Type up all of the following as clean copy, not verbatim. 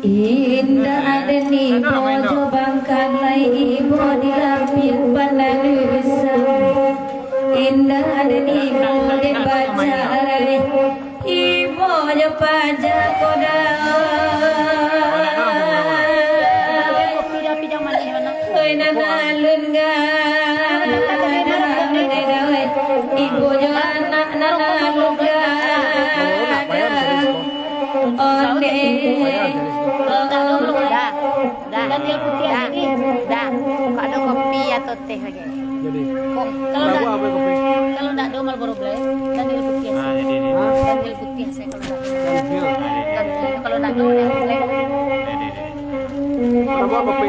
Indah deni bojo bangkalai ibu dilapit banalusa. Indah deni bojo bacarai ibu jo pajak koda. Oi nanalun ga ibu jo anak nanalun ga. Danil putih lagi. Dah. Kok ada kopi atau teh lagi? Jadi. Kalau Tahu apa kopi? kalau enggak ada Marlboro Black, danil putih. Jadi. Danil putih saya kalau enggak. Danil. Danil kalau enggak ada Black. Tahu apa kopi?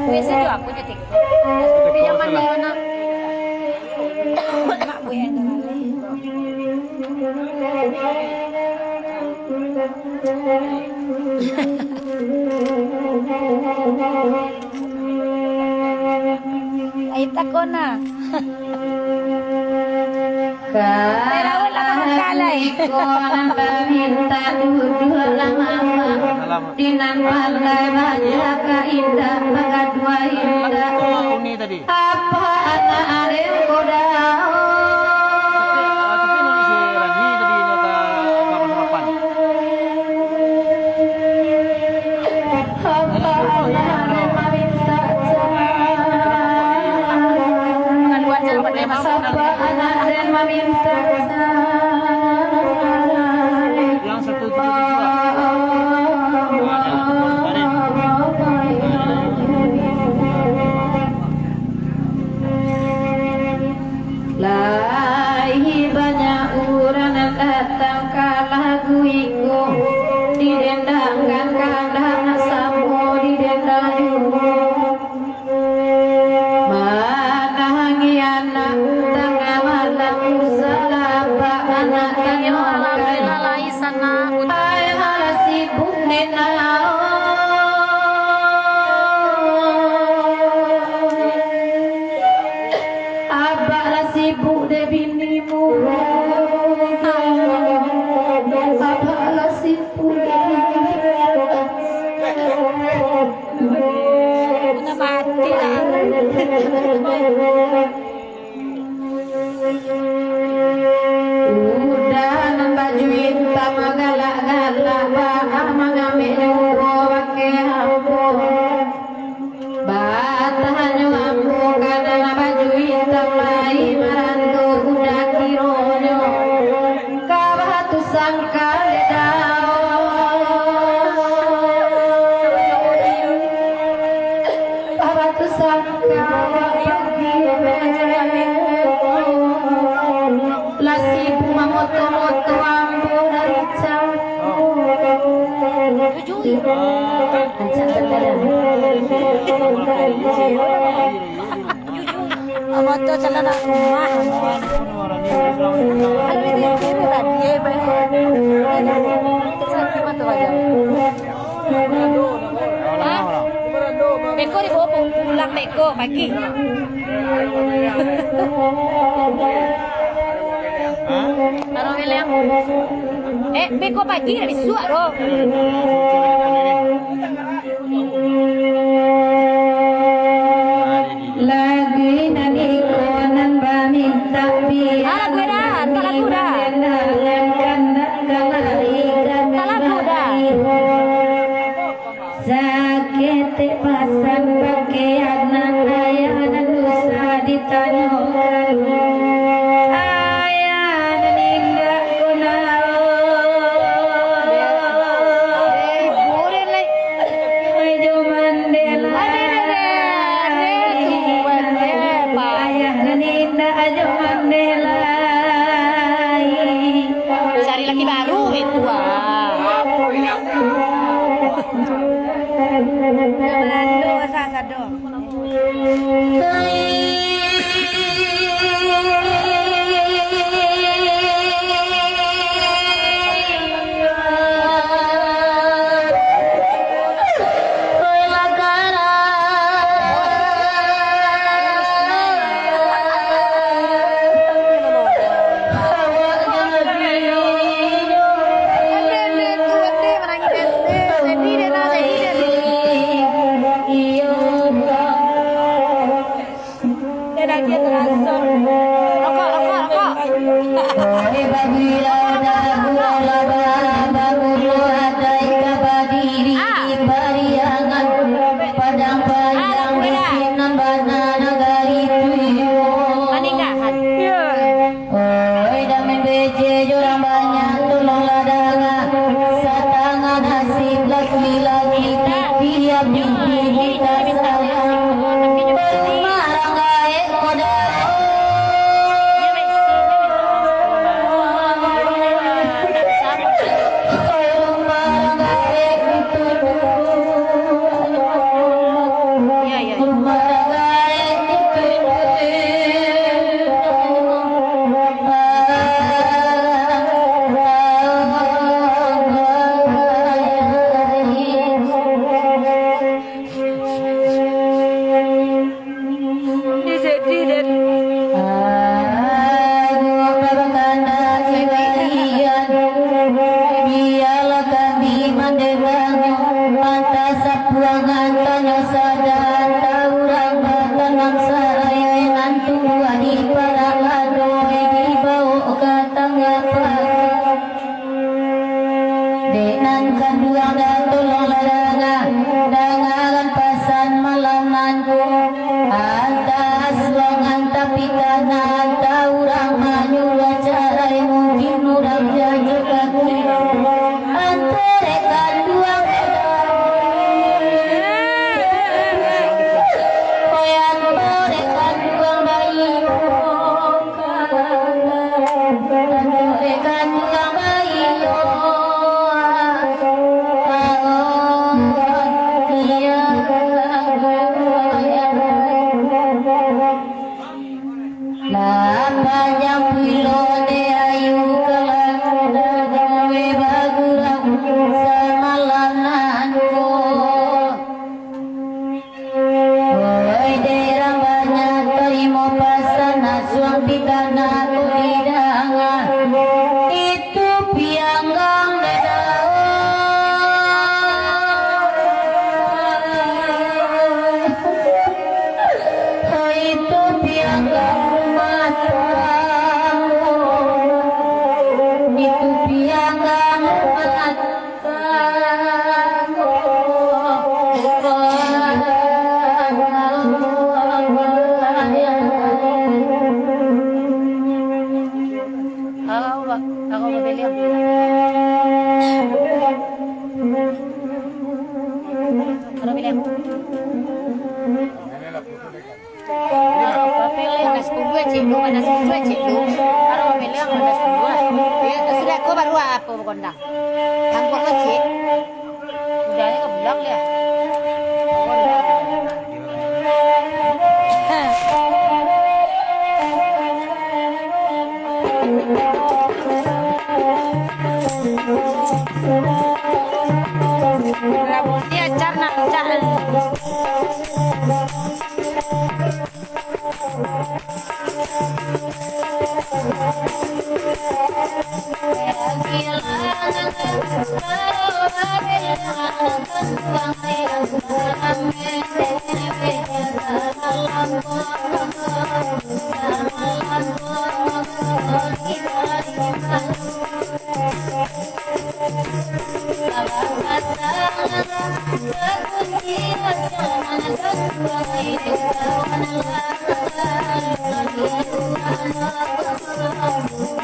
Biasa juga aku nyetik. Kopi yang mana? Mak bu yang Ay takona. Kalai konan minta duduk lama dinan pandai banyak indah mengadua indah Uni tadi. apa anak arem kodao Tapi nulis si Rani tadi nyata kapan kapan. apa anak arem minta Pengaduan jangan pakai masuk. apa anak arem minta Yang 172. Lahi banyak orang datang kalah guiku didendangkan kadang sampo didendang manahangi anak tengah malam salapa anak Alhamdulillah lai sana. ay halasibuk nenao abah sibuk de binimu abah sibuk de Udah mati lah. udah nambaju hitam galak-galak bah mengambil nyuro pakai hampo batahnya hampo karena baju hitam lai marantu udah kironyo kabah tu sangka ledao kabah tu sangka lasi bunga moto-moto ambo dari jauh Apa tuh celana rumah? Kalau ini tadi Beko dibawa pulang Beko pagi. Taruh yang Beko pagi nggak bisa roh. lagi nani konan baminta biar Lagu dah, tak lagu dah. sakit pasang pakaian ayah dan dosa ditanyakan ayah dan indah kunau Jo Mandela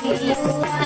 Thank you.